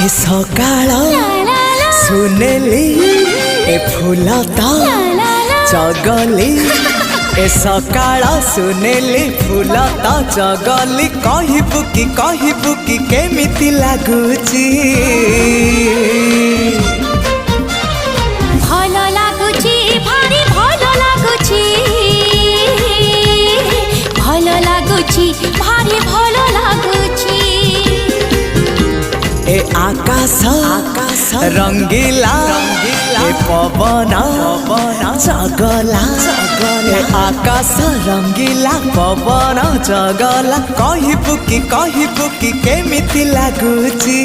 ए सकाळ सुनेली ए फुलता चगली ए सकाळ सुनेली फुलता चगली कहबू कि केमिति लागुची भल लागुची भारी भल लागुची भल लागुची भारी भल लागुची ए आकाश रंगीला ए पवन चगला ए आकाश रंगीला पवन चगला कहबू कि केमिति लागुची।